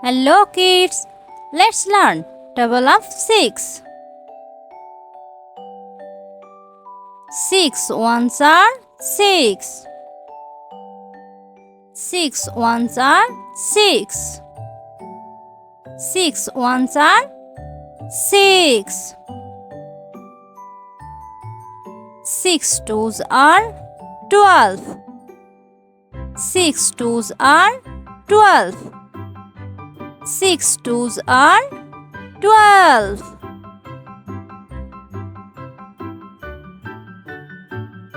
Hello kids, let's learn table of 6. 6 ones are 6. 6 ones are 6. 6 ones are 6. 6 twos are 12. 6 twos are 12. 6 twos are 12.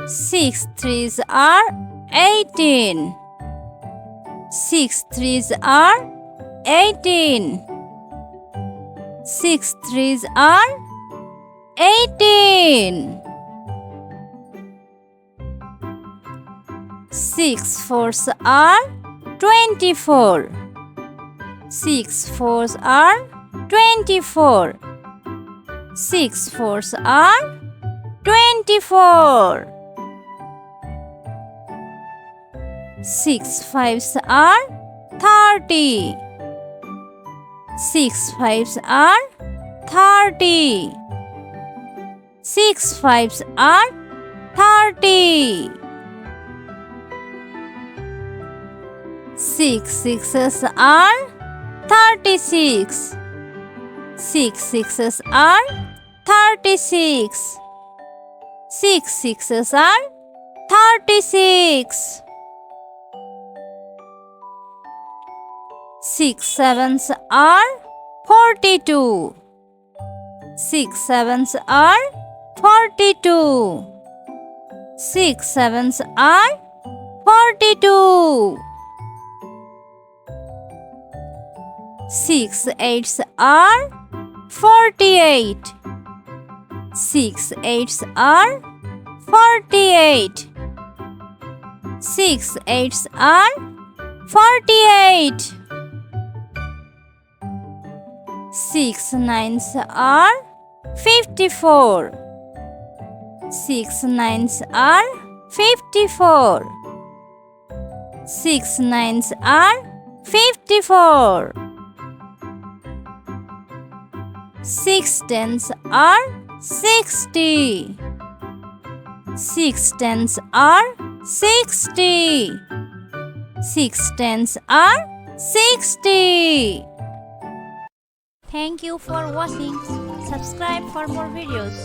6 threes are 18. 6 threes are 18. 6 threes are 18. 6 fours are 24. 6 fours are 24. 6 fours are 24. 6 fives are 30. 6 fives are 30. 6 fives are 30. 6 sixes are 36. 6 sixes are 36. 6 sixes are 36. 6 sevens are 42. 6 sevens are 42. 6 sevens are 42. 6 eights are 48. 6 eights are 48. 6 eights are 48. 6 nines are 54. 6 nines are 54. 6 nines are 54. 6 tens are 60. 6 tens are 60. 6 tens are 60. Thank you for watching. Subscribe for more videos.